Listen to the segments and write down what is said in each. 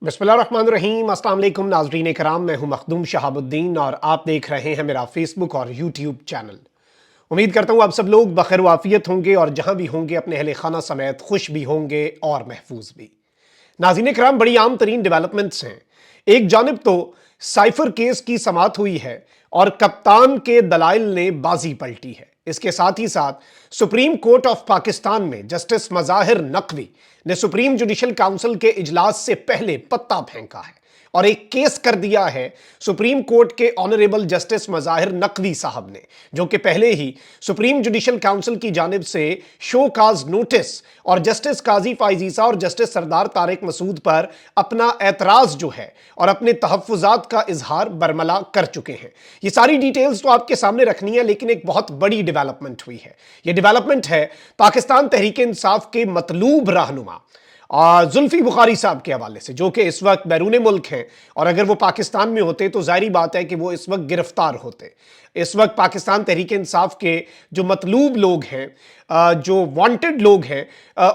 बिस्मिल्लाहिर्रहमानिर्रहीम। अस्सलाम वालेकुम नाज़रीन कराम, मैं हूं मखदूम शहाबुद्दीन और आप देख रहे हैं मेरा फेसबुक और यूट्यूब चैनल। उम्मीद करता हूं आप सब लोग बखैर वाफियत होंगे और जहां भी होंगे अपने अहले खाना समेत खुश भी होंगे और महफूज भी। नाज़रीन कराम, बड़ी आम तरीन डेवलपमेंट्स हैं। एक जानिब तो साइफर केस की समाअत हुई है और कप्तान के दलाइल ने बाजी पलटी है। इसके साथ ही साथ सुप्रीम कोर्ट ऑफ पाकिस्तान में जस्टिस मज़ाहिर नकवी ने सुप्रीम जुडिशल काउंसिल के इजलास से पहले पत्ता फेंका है और एक केस कर दिया है सुप्रीम कोर्ट के ऑनरेबल जस्टिस मज़ाहिर नकवी साहब ने, जो कि पहले ही सुप्रीम जुडिशल काउंसिल की जानिब से शो काज नोटिस और जस्टिस काजी फाइजीसा और जस्टिस सरदार तारिक मसूद पर अपना एतराज जो है और अपने तहफ़्फ़ुज़ात का इजहार बरमला कर चुके हैं। ये सारी डिटेल्स तो आपके सामने रखनी है, लेकिन एक बहुत बड़ी डेवलपमेंट हुई है। ये डेवलपमेंट है पाकिस्तान तहरीक इंसाफ के मतलूब रहनुमा जुल्फी बुखारी साहब के हवाले से, जो कि इस वक्त बैरून मुल्क हैं, और अगर वो पाकिस्तान में होते तो जाहिर बात है कि वो इस वक्त गिरफ्तार होते। इस वक्त पाकिस्तान तहरीक इंसाफ के जो मतलूब लोग हैं, जो वांटेड लोग हैं,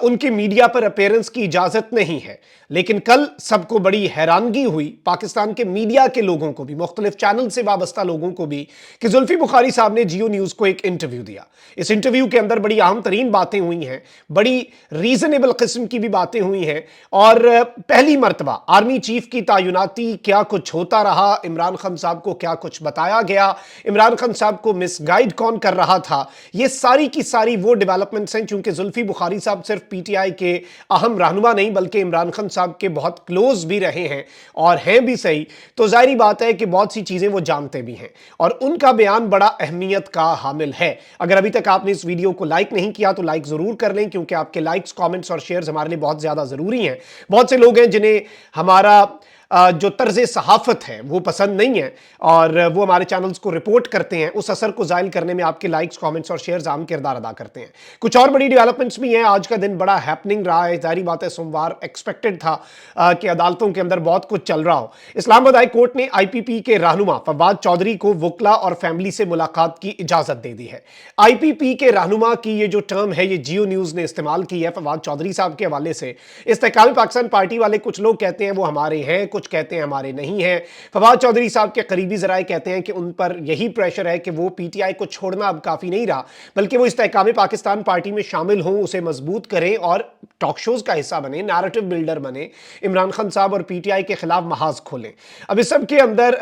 उनके मीडिया पर अपीयरेंस की इजाज़त नहीं है। लेकिन कल सबको बड़ी हैरानगी हुई, पाकिस्तान के मीडिया के लोगों को भी, मुख्तलिफ चैनल से वाबस्ता लोगों को भी, कि जुल्फी बुखारी साहब ने जियो न्यूज़ को एक इंटरव्यू दिया। इस इंटरव्यू के अंदर बड़ी अहम तरीन बातें हुई हैं, बड़ी रीजनेबल किस्म की भी बातें हुई हैं। और पहली मरतबा आर्मी चीफ की तैनाती, क्या कुछ होता रहा, इमरान खान साहब को क्या कुछ बताया गया, इमरान खान साहब को मिसगाइड कौन कर रहा था, ये सारी की सारी वो डेवलपमेंट्स हैं। चूंकि जुल्फी बुखारी साहब सिर्फ पीटीआई के अहम रहनुमा नहीं बल्कि इमरान खान साहब के बहुत क्लोज भी रहे हैं और हैं भी सही, तो जाहिर बात है कि बहुत सी चीजें वो जानते भी हैं और उनका बयान बड़ा अहमियत का हामिल है। अगर अभी तक आपने इस वीडियो को लाइक नहीं किया तो लाइक जरूर कर लें, क्योंकि आपके लाइक्स, कमेंट्स और शेयर्स हमारे लिए बहुत ज्यादा जरूरी हैं। बहुत से लोग हैं जिन्हें हमारा जो तर्ज सहाफत है वो पसंद नहीं है और वो हमारे चैनल्स को रिपोर्ट करते हैं। उस असर को जायल करने में आपके लाइक्स, कमेंट्स और शेयर्स अहम किरदार अदा करते हैं। कुछ और बड़ी डेवलपमेंट्स भी हैं। आज का दिन बड़ा हैपनिंग रहा है। जाहिर बात है सोमवार एक्सपेक्टेड था कि अदालतों के अंदर बहुत कुछ चल रहा हो। इस्लामाबाद हाई कोर्ट ने आईपीपी के रहनुमा फवाद चौधरी को वकला और फैमिली से मुलाकात की इजाजत दे दी है। आईपीपी के रहनुमा की ये जो टर्म है, ये जियो न्यूज ने इस्तेमाल की है फवाद चौधरी साहब के हवाले से। इस्तेकाल पाकिस्तान पार्टी वाले कुछ लोग कहते हैं वो हमारे हैं, कुछ कहते हैं हमारे नहीं हैं। फवाद चौधरी साहब के करीबी जराए कहते हैं कि उन पर यही प्रेशर है कि वो पीटीआई को छोड़ना अब काफी नहीं रहा, बल्कि वो इस्तेकाम पाकिस्तान पार्टी में शामिल हों, उसे मजबूत करें और टॉक शोज का हिस्सा बने, नैरेटिव बिल्डर बने, इमरान खान साहब और पीटीआई के खिलाफ महाज खोलें। अब इस सब के अंदर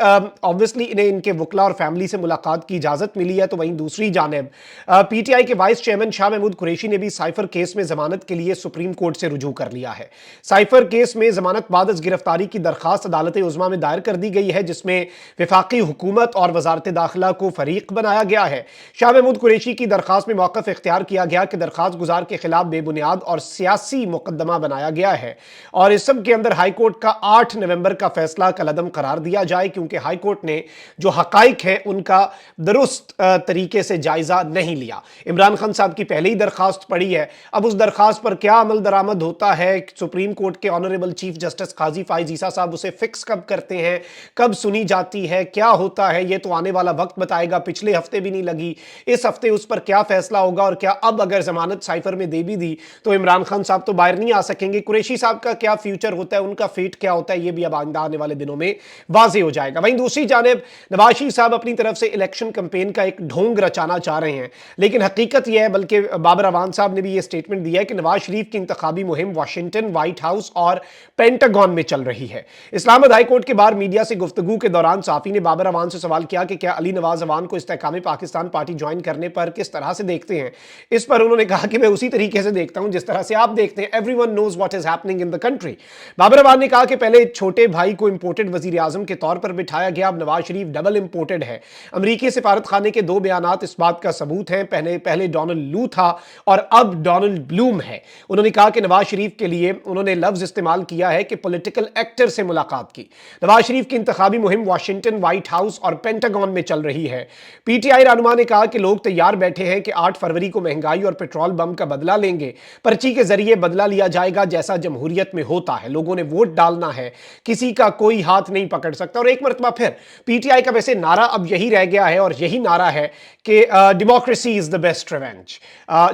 ऑब्वियसली इन्हें इनके वकला और फैमिली से मुलाकात की इजाजत मिली है। तो वहीं दूसरी जानिब पीटीआई के वाइस चेयरमैन शाह महमूद कुरैशी ने भी साइफर केस में जमानत के लिए सुप्रीम कोर्ट से रुजू कर लिया है। साइफर केस में जमानत बाद गिरफ्तारी की दरखास्त अदालत उज़्मा में दायर कर दी गई है, जिसमें वफाकी हुकूमत और वजारत दाखिला को फरीक बनाया गया है। शाह महमूद कुरैशी की दरखास्त में मौक़िफ़ इख्तियार किया गया कि दरखास्त गुजार के खिलाफ बेबुनियाद और सियासी मुकदमा बनाया गया है और इस सब के अंदर हाई कोर्ट का 8 नवंबर का फैसला कलअदम करार दिया जाए, क्योंकि हाई कोर्ट ने जो हकाइक है उनका दुरुस्त तरीके से जायजा नहीं लिया। इमरान खान साहब की पहले ही दरखास्त पड़ी है। अब उस दरखास्त पर क्या अमल दरामद होता है, सुप्रीम कोर्ट के ऑनरेबल चीफ जस्टिस काजी फाइजीसा साहब उसे फिक्स कब करते हैं, कब सुनी जाती है, क्या होता है, ये तो आने वाला वक्त बताएगा। पिछले हफ्ते भी नहीं लगी, इस हफ्ते उस पर क्या फैसला होगा और क्या अब अगर जमानत साइफर में दे भी दी तो इमरान खान साहब तो बाहर नहीं आ सकेंगे। कुरैशी साहब का क्या फ्यूचर होता है, उनका फेट क्या होता है, ये भी अब आने वाले दिनों में वाज़ेह हो जाएगा। वहीं दूसरी जानिब नवाज शरीफ साहब अपनी तरफ से इलेक्शन कैंपेन का एक ढोंग रचाना चाह रहे हैं, लेकिन हकीकत यह है, बल्कि बाबर अवान साहब ने भी यह स्टेटमेंट दिया है कि नवाज शरीफ की इंतखाबी मुहिम वाशिंगटन, व्हाइट हाउस और पेंटागन में चल रही है। इस्लामाबाद हाई कोर्ट के बाहर मीडिया से गुफ्तगू के दौरान साफी ने बाबर अवान से सवाल किया कि क्या अली नवाज अवान को इस्तेकाम पाकिस्तान पार्टी ज्वाइन करने पर किस तरह से देखते हैं। इस पर उन्होंने कहा कि मैं उसी तरीके से देखता हूं जिस तरह से आप देखते हैं। Everyone knows what is happening in the country. Babar Awan ने कहा कि पहले छोटे भाई को इंपोर्टेड वजीर आजम के तौर पर बिठाया गया, अब नवाज शरीफ डबल इंपोर्टेड है। अमरीकी सिफारत खाने के 2 बयानात इस बात का सबूत हैं। पहले डोनाल्ड लू था और अब डोनाल्ड ब्लूम है। उन्होंने कहा कि नवाज शरीफ के लिए उन्होंने लफ्ज इस्तेमाल किया है कि पॉलिटिकल एक्टर से मुलाकात की। नवाज शरीफ की इंतखाबी मुहिम वाशिंगटन, व्हाइट हाउस और पेंटागन में चल रही है। पीटीआई रहनुमा ने कहा कि लोग तैयार बैठे हैं कि 8 फरवरी को महंगाई और पेट्रोल बम का बदला लेंगे। पर्ची के जरिए बदला लिया जाएगा जैसा जमहूरियत में होता है। लोगों ने वोट डालना है, किसी का कोई हाथ नहीं पकड़ सकता। और एक मरतबा फिर पीटीआई का वैसे नारा अब यही रह गया है और यही नारा है कि democracy is the best revenge.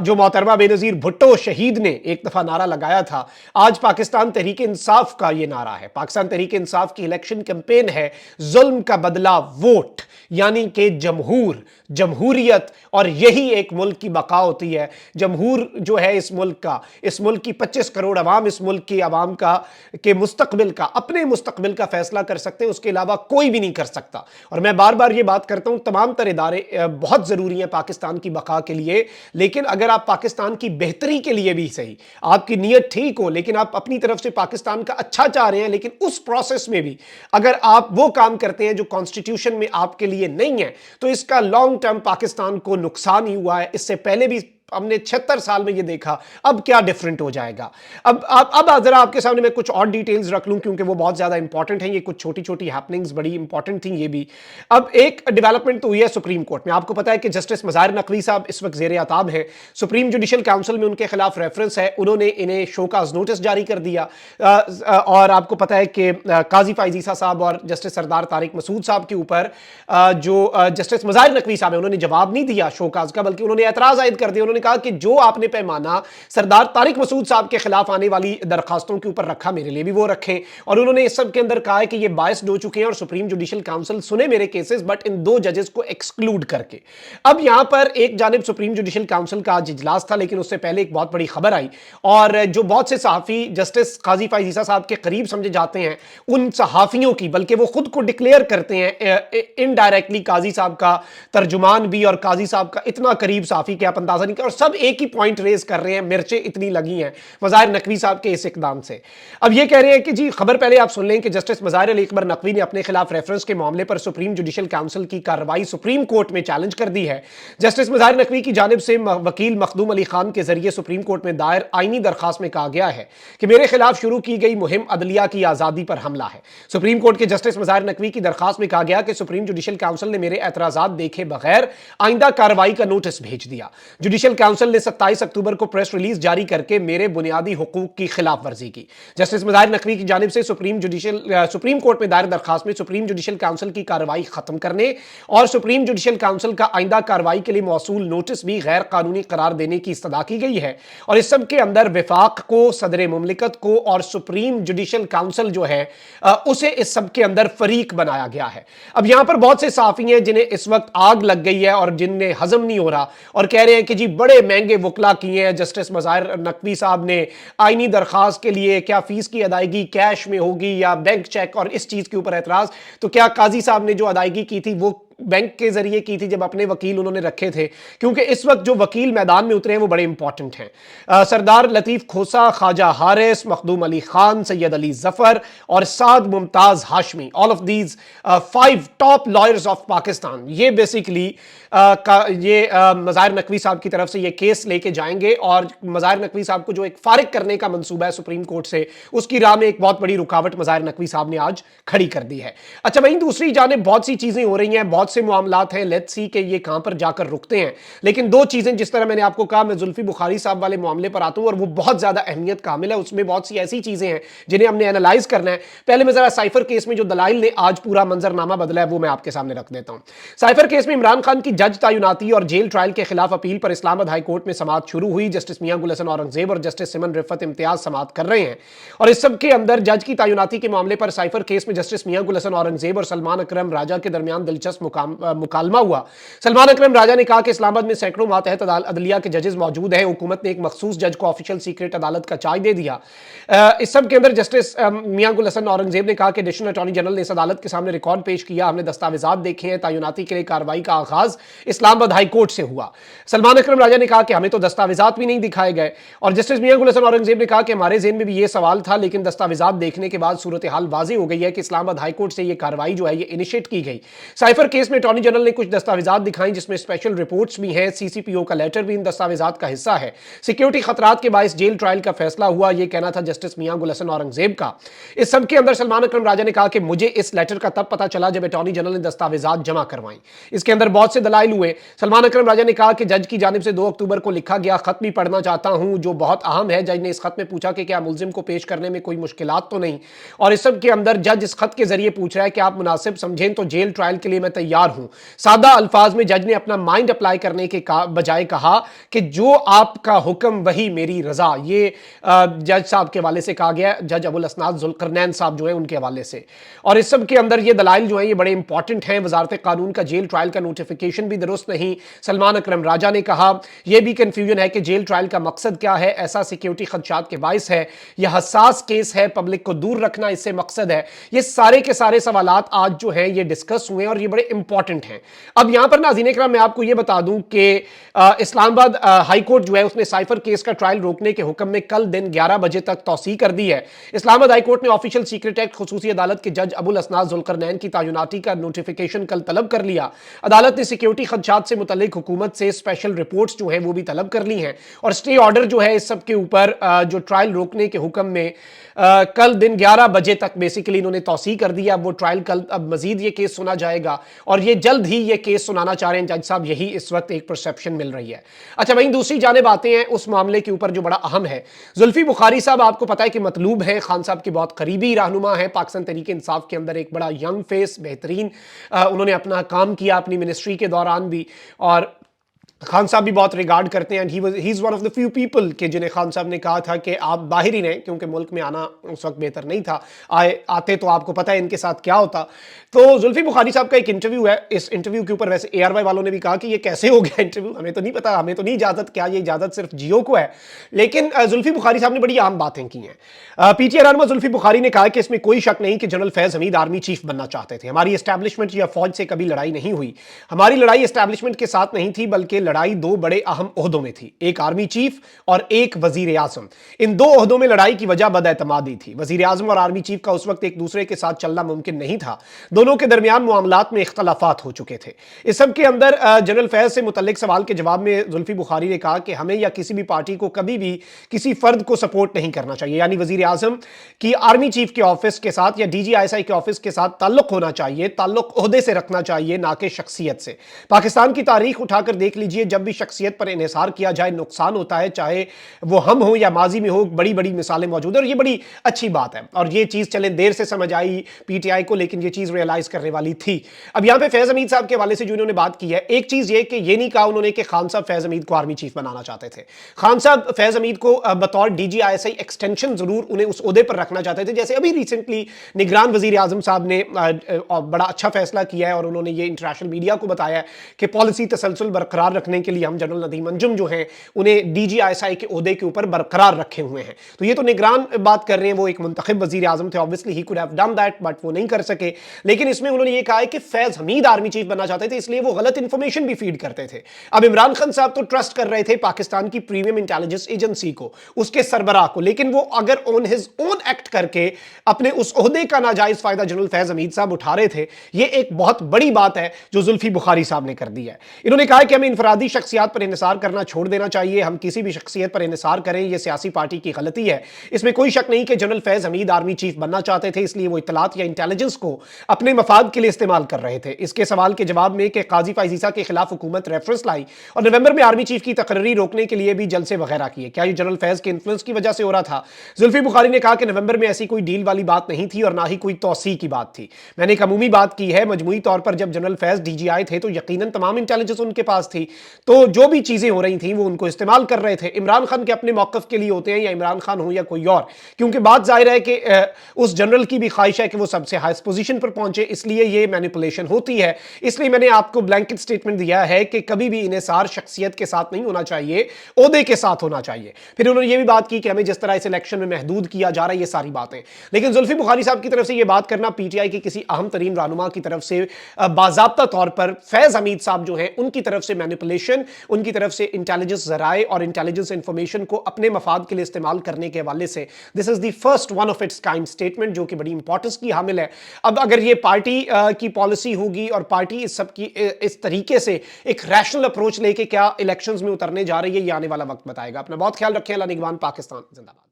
जो मोहतरमा बेनजीर भुट्टो शहीद ने एक दफा नारा लगाया था, आज पाकिस्तान तहरीक इंसाफ का ये नारा है। पाकिस्तान तहरीक इंसाफ की इलेक्शन कैंपेन है जुल्म का बदला वोट, यानी कि जमहूर, जमहूरियत, और यही एक मुल्क की बका होती है। जमहूर जो है इस मुल्क की 25 करोड़ अवाम, इस मुल्क की अवाम का के मुस्तकबिल का, अपने मुस्तकबिल का फैसला कर सकते हैं, उसके अलावा कोई भी नहीं कर सकता। और मैं बार बार ये बात करता हूं, तमाम तर इदारे बहुत जरूरी हैं पाकिस्तान की बका के लिए, लेकिन अगर आप पाकिस्तान की बेहतरी के लिए भी सही, आपकी नीयत ठीक हो, लेकिन आप अपनी तरफ से पाकिस्तान का अच्छा चाह रहे हैं, लेकिन उस प्रोसेस में भी अगर आप वो काम करते हैं जो कॉन्स्टिट्यूशन में आपके लिए नहीं है, तो इसका लॉन्ग टर्म पाकिस्तान को नुकसान ही हुआ है। इससे पहले भी हमने 76 साल में ये देखा, अब क्या डिफरेंट हो जाएगा। अब जरा आपके सामने मैं कुछ और डिटेल्स रख लूं, क्योंकि वो बहुत ज्यादा इंपॉर्टेंट हैं। ये कुछ छोटी छोटी हैपनिंग्स बड़ी इंपॉर्टेंट थी ये भी। अब एक डेवलपमेंट तो हुई है सुप्रीम कोर्ट में। आपको पता है कि जस्टिस मज़ाहिर नकवी साहब इस वक्त ज़ेर अताब है। सुप्रीम जुडिशल काउंसिल में उनके खिलाफ रेफरेंस है, उन्होंने इन्हें शोकाज नोटिस जारी कर दिया। और आपको पता है कि काजी फायजीसा साहब और जस्टिस सरदार तारिक मसूद साहब के ऊपर जो जस्टिस मज़ाहिर नकवी साहब है, उन्होंने जवाब नहीं दिया शोकाज का, बल्कि उन्होंने एतराज आयद कर दिया। उन्होंने कहा कि जो आपने पैमाना सरदार तारिक मसूद साहब के खिलाफ आने वाली दरखास्तों के ऊपर रखा, मेरे लिए भी वो रखें। और उन्होंने इस सब के अंदर कहा है कि ये बायस्ड हो चुके हैं और सुप्रीम जुडिशल काउंसिल सुने मेरे केसेस, बट इन 2 जजेस को एक्सक्लूड करके। अब यहां पर एक जानिब सुप्रीम जुडिशल काउंसिल का आज इजलास था, लेकिन उससे पहले एक बहुत बड़ी खबर आई, और जो बहुत से सहाफी जस्टिस काजी फायजीसा साहब के करीब समझे जाते हैं, उन सहाफियों की, बल्कि वो खुद को डिक्लेयर करते हैं इनडायरेक्टली काजी साहब का तर्जुमान भी और काजी साहब का इतना करीब सहाफी कि आप अंदाजा नहीं कर, और सब एक ही पॉइंट रेज कर रहे हैं, मिर्चें इतनी लगी हैं मज़ाहिर नकवी साहब के इस इकदाम से। अब ये कह रहे हैं कि जी, खबर पहले आप सुन लें कि जस्टिस मज़ाहिर अली अकबर नकवी ने अपने खिलाफ रेफरेंस के मामले पर सुप्रीम जुडिशल काउंसिल की कार्रवाई सुप्रीम कोर्ट में चैलेंज कर दी है। जस्टिस मज़ाहिर नकवी की जानिब से वकील मखदूम अली खान के जरिए सुप्रीम कोर्ट में दायर आईनी दरखास्त में कहा गया है कि मेरे खिलाफ शुरू की गई मुहिम अदलिया की आज़ादी पर हमला है। सुप्रीम कोर्ट के जस्टिस मज़ाहिर नकवी की दरखास्त में कहा गया कि सुप्रीम जुडिशल काउंसिल ने मेरे एतराज़ात देखे बगैर आइंदा कार्रवाई का नोटिस भेज दिया। जुडिशल काउंसिल ने 27 अक्टूबर को प्रेस रिलीज जारी करके मेरे बुनियादी हुकूक की खिलाफ वर्जी की। जस्टिस मज़ाहिर नकवी की जानिब से सुप्रीम कोर्ट में दायर दरखास्त में सुप्रीम जुडिशल काउंसिल की कार्रवाई खत्म करने और सुप्रीम जुडिशल काउंसिल का आइंदा कार्रवाई के लिए मौसूल नोटिस भी गैर कानूनी करार देने की इस्तदा की गई है। और इस सब के अंदर विफाक को, सदर मुमलिकत को और सुप्रीम जुडिशल काउंसिल जो है उसे इस सब के अंदर फरीक बनाया गया है। अब यहां पर बहुत से साफी हैं जिन्हें इस वक्त आग लग गई है और जिन्हें हजम नहीं हो रहा, और कह रहे हैं कि जी बड़े महंगे वकला किए हैं जस्टिस मज़ाहिर नकवी साहब ने आईनी दरखास्त के लिए, क्या फीस की अदायगी कैश में होगी या बैंक चेक, और इस चीज के ऊपर एतराज। तो क्या काजी साहब ने जो अदायगी की थी वो बैंक के जरिए की थी जब अपने वकील उन्होंने रखे थे? क्योंकि इस वक्त जो वकील मैदान में उतरे हैं वो बड़े इंपॉर्टेंट हैं। सरदार लतीफ खोसा, ख्वाजा हारिस, मखदूम अली खान, सैयद अली जफर और Saad Mumtaz Hashmi, all of these 5 top lawyers of Pakistan, ये बेसिकली मज़ाहिर नकवी साहब की तरफ से ये केस लेके जाएंगे, और मज़ाहिर नकवी साहब को जो एक फारिग करने का मंसूबा है सुप्रीम कोर्ट से, उसकी राह में एक बहुत बड़ी रुकावट मज़ाहिर नकवी साहब ने आज खड़ी कर दी है। अच्छा, वहीं दूसरी जानिब बहुत सी चीजें हो रही हैं, बहुत से मामलात हैं, लेट्स सी कि ये कहां पर जाकर रुकते हैं। लेकिन 2 चीजें, जिस तरह मैंने आपको कहा, मैं जुल्फी बुखारी साहब वाले मामले पर आता हूं और वो बहुत ज्यादा अहमियत कामिल है, उसमें बहुत सी ऐसी चीजें हैं जिन्हें हमने एनालाइज करना है। पहले मैं जरा साइफर केस में जो दलाइल ने आज पूरा मंजरनामा बदला है वो मैं आपके सामने रख देता हूं। साइफर केस में इमरान खान की जज तैनाती और जेल ट्रायल के खिलाफ अपील पर इस्लामाबाद हाई कोर्ट में समाअत शुरू हुई। जस्टिस मियां गुल हसन औरंगजेब और जस्टिस सिमन रिफत इम्तियाज समाअत कर रहे हैं, और इस सब के अंदर जज की तैनाती के मामले पर साइफर केस में जस्टिस मियां गुल हसन औरंगजेब और सलमान अकरम राजा के दरमियान दिलचस्प मुकालमा हुआ। सलमान अकरम राजा ने कहा कि इस्लामाबाद में सैकड़ों मातहत अदलिया के जजेस मौजूद हैं, हुकूमत ने एक मखसूस जज को ऑफिशियल सीक्रेट अदालत का चार्ज दे दिया। इस सब के अंदर जस्टिस मियां गुल हसन औरंगजेब ने कहा कि एडिशनल अटॉर्नी जनरल ने इस अदालत के सामने रिकॉर्ड पेश किया, हमने दस्तावेजात देखे हैं, तैनाती के लिए कार्रवाई का आगाज इस्लामाबाद हाई कोर्ट से हुआ। सलमान अकरम राजा ने कहा कि हमें तो दस्तावेजात भी नहीं दिखाए गए, और जस्टिस मियां गुल हसन औरंगजेब ने कहा कि हमारे ज़हन में भी ये सवाल था, लेकिन दस्तावेजात देखने के बाद सूरत हाल वाज़ेह हो गई है कि इस्लामाबाद हाई कोर्ट से ये कार्रवाई जो है ये इनिशिएट की गई। साइफर केस जिसमें अटॉर्नी जनरल ने कुछ दस्तावेजात दिखाई जिसमें स्पेशल रिपोर्ट्स भी हैं, सीसीपीओ का लेटर भी इन दस्तावेजात का हिस्सा है। सिक्योरिटी खतरात के बायस जेल ट्रायल का फैसला हुआ, यह कहना था जस्टिस मियां गुल हसन औरंगजेब का। इस सब के अंदर सलमान अकरम राजा ने कहा कि मुझे इस लेटर का तब पता चला जब अटॉर्नी जनरल ने दस्तावेजात जमा करवाई। इसके अंदर बहुत से दलाइल हुए। सलमान अकरम राजा ने कहा कि जज की जानिब से 2 अक्टूबर को लिखा गया खत भी पढ़ना चाहता हूं, जो बहुत अहम है। जज ने इस खत में पूछा कि क्या मुलजिम को पेश करने में कोई मुश्किलात तो नहीं, और इस सब के अंदर जज इस खत के जरिए पूछ रहा है कि आप मुनासिब समझें तो जेल ट्रायल के लिए मैं तैयार हूं। सादा अल्फाज में जज ने अपना माइंड अप्लाई करने के बजाय कहा कि जो आपका हुक्म वही मेरी रजा। ये जज साहब के हवाले से कहा गया, जज अबुल असनाद जुल्करनैन साहब जो है उनके हवाले से। और इस सब के अंदर ये दलाइल जो है ये बड़े इंपॉर्टेंट हैं। वजारत कानून का जेल ट्रायल का नोटिफिकेशन भी दुरुस्त नहीं, सलमान अकरम राजा ने कहा। यह भी कंफ्यूजन है कि जेल ट्रायल का मकसद क्या है, ऐसा सिक्योरिटी खदशात के बायस है, यह हसास केस है, पब्लिक को दूर रखना इससे मकसद है। ये सारे के सारे सवालात आज जो है ये डिस्कस हुए और ये बड़े इंपॉर्टेंट हैं। अब यहां पर नाज़रीन इकराम मैं आपको ये बता दूं कि इस्लामाबाद हाई कोर्ट जो है उसने साइफर केस का ट्रायल रोकने के हुक्म में कल दिन 11 बजे तक तौसीह कर दी है। इस्लामाबाद हाई कोर्ट ने ऑफिशियल सीक्रेट एक्ट खुसूसी अदालत के जज अबुल असनाद जुल्करनैन की तैनाती का नोटिफिकेशन कल तलब कर लिया। अदालत ने सिक्योरिटी खदशात से मुतल्लिक हुकूमत से स्पेशल रिपोर्ट्स जो हैं वो भी तलब कर ली हैं, और स्टे ऑर्डर जो है इस सब के ऊपर जो ट्रायल रोकने के हुक्म में कल दिन 11 बजे तक बेसिकली इन्होंने तौसीह कर दिया। वो ट्रायल कल, अब मजीद ये केस सुना जाएगा और ये जल्द ही ये केस सुनाना चाह रहे हैं जज साहब, यही इस वक्त एक परसेप्शन मिल रही है। अच्छा, वहीं दूसरी जानिब आते हैं उस मामले के ऊपर जो बड़ा अहम है। जुल्फी बुखारी साहब आपको पता है कि मतलूब है, खान साहब के बहुत करीबी रहनुमा है, पाकिस्तान तहरीक इंसाफ के अंदर एक बड़ा यंग फेस, बेहतरीन उन्होंने अपना काम किया अपनी मिनिस्ट्री के दौरान भी, और खान साहब भी बहुत रिगार्ड करते हैं। He is one of the few people के जिन्हें खान साहब ने कहा था कि आप बाहर ही रहें, क्योंकि मुल्क में आना उस वक्त बेहतर नहीं था, आते तो आपको पता है इनके साथ क्या होता। तो जुल्फी बुखारी साहब का एक इंटरव्यू है, इस इंटरव्यू के ऊपर वैसे ARY वालों ने भी कहा कि ये कैसे हो गया इंटरव्यू, हमें तो नहीं पता, हमें तो नहीं इजाज़त, क्या ये इजाज़त सिर्फ जियो को है। लेकिन जुल्फी बुखारी साहब ने बड़ी आम बातें की हैं। PTI रहनुमा जुल्फी बुखारी ने कहा कि इसमें कोई शक नहीं कि जनरल फैज़ हमीद आर्मी चीफ बनना चाहते थे। हमारी एस्टैब्लिशमेंट या फौज से कभी लड़ाई नहीं हुई, हमारी लड़ाई एस्टैब्लिशमेंट के साथ नहीं थी, बल्कि लड़ाई 2 बड़े अहम ओहदों में थी, एक आर्मी चीफ और एक वजीर आजम। इन 2 ओहदों में लड़ाई की वजह बदएतमादी थी। वजीर आजम और आर्मी चीफ का उस वक्त एक दूसरे के साथ चलना मुमकिन नहीं था, दोनों के दरमियान मामलात में इख्तलाफात हो चुके थे। इस सब के अंदर जनरल फैज से मुतल्लिक सवाल के जवाब में जुल्फी बुखारी ने कहा कि हमें या किसी भी पार्टी को कभी भी किसी फर्द को सपोर्ट नहीं करना चाहिए, यानी वजीर आजम की आर्मी चीफ के ऑफिस के साथ या DGISI के ऑफिस के साथ ताल्लुक होना चाहिए, ताल्लुक ओहदे से रखना चाहिए, ना कि शख्सियत से। पाकिस्तान की तारीख उठाकर देख लीजिए, जब भी शख्सियत पर इन्हिसार किया जाए नुकसान होता है, चाहे वो हम हो या माजी में हो, बड़ी बड़ी मिसालें मौजूद है और ये बड़ी अच्छी बात है। और ये चीज़ चले देर से समझ आई PTI को, लेकिन ये चीज़ रियलाइज करने वाली थी। अब यहाँ पे फैज़ हमीद साहब के हवाले से जो उन्होंने बात की है, एक चीज़ ये कि ये नहीं कहा उन्होंने कि खान साहब फैज़ हमीद को आर्मी चीफ बनाना चाहते थे। खान साहब फैज़ हमीद को बतौर DGISI एक्सटेंशन जरूर उन्हें उस ओहदे पर रखना चाहते थे। जैसे अभी रिसेंटली निगरान वजीर आजम साहब ने बड़ा अच्छा फैसला किया है और उन्होंने ये इंटरनेशनल मीडिया को बताया कि पॉलिसी तसलसल बरकरार रखने के लिए हम जनरल नदीम अंजुम जो हैं उन्हें DGISI के ओहदे के ऊपर बरकरार रखे हुए हैं। तो ये तो निगरान बात कर रहे हैं, वो एक मुंतखब वजीर आजम थे, obviously he could have done that, but वो नहीं कर सके। लेकिन इसमें उन्होंने ये कहा है कि फैज़ हमीद आर्मी चीफ बनना चाहते थे, इसलिए वो गलत इंफॉर्मेशन भी फीड करते थे। अब इमरान खान साहब तो ट्रस्ट कर रहे थे पाकिस्तान की प्रीमियम इंटेलिजेंस एजेंसी को, उसके सरबराह को, लेकिन वो अगर ऑन हिज ओन एक्ट करके अपने उस ओहदे का नाजायज फायदा जनरल फैज़ हमीद साहब उठा रहे थे। ये एक बहुत बड़ी बात है जो जुल्फी बुखारी साहब ने कर दी है। इन्होंने कहा कि हमें इनफरादी शख्सियात पर इन्हिसार करना छोड़ देना चाहिए, हम किसी भी शख्सियत पर इन्हिसार करें ये सियासी पार्टी की गलती है। इसमें कोई शक नहीं कि जनरल फैज़ हमीद आर्मी चीफ बनना चाहते थे, इसलिए वो इत्तलात या इंटेलिजेंस को अपने मफाद के लिए इस्तेमाल कर रहे थे। इसके सवाल के जवाब में कि काजी फाइज ईसा के खिलाफ हुकूमत रेफरेंस लाई और नवंबर में आर्मी चीफ की तकर्री रोकने के लिए भी जलसे वगैरह किए, क्या ये जनरल फैज़ के इन्फ्लुएंस की वजह से हो रहा था? जुल्फी बुखारी ने कहा कि नवंबर में ऐसी कोई डील वाली बात नहीं थी और ना ही कोई तौसीह की बात थी। मैंने एक अमूमी बात की है, मजमूई तौर पर जब जनरल फैज़ DGI थे तो यकीनन तमाम इंटेलिजेंस उनके पास थी, तो जो भी चीजें हो रही थी वो उनको इस्तेमाल कर रहे थे। इमरान खान के अपने मौक़िफ़ के लिए होते हैं, या इमरान खान हो या कोई और, क्योंकि बात जाहिर है कि उस जनरल की भी ख्वाहिश है कि वो सबसे हाईएस्ट पोजीशन पर पहुंचे, इसलिए ये मैनिपुलेशन होती है। इसलिए मैंने आपको ब्लैंकेट स्टेटमेंट दिया है कि कभी भी इन्हिसार शख्सियत के साथ नहीं होना चाहिए, ओहदे के साथ होना चाहिए। फिर उन्होंने ये भी बात की कि हमें जिस तरह इस इलेक्शन में महदूद किया जा रहा है, ये सारी बातें। लेकिन जुल्फी बुखारी साहब की तरफ से ये बात करना PTI के किसी अहम तरीन रहनुमा की तरफ से बाज़ाब्ता तौर पर फैज़ हमीद साहब जो हैं उनकी तरफ से मैनिपुलेशन مینیپولیشن، ان کی طرف سے انٹیلیجنس ذرائع اور انٹیلیجنس انفارمیشن کو اپنے مفاد کے لیے استعمال کرنے کے حوالے سے this is the first one of its kind statement, جو کہ بڑی امپورٹنس کی حامل ہے۔ اب اگر یہ پارٹی کی پالیسی ہوگی اور پارٹی اس سب کی اس طریقے سے ایک ریشنل اپروچ لے کے کیا الیکشنز میں اترنے جا رہی ہے، یہ آنے والا وقت بتائے گا۔ اپنا بہت خیال رکھیں، اللہ نگہبان، پاکستان زندہ باد۔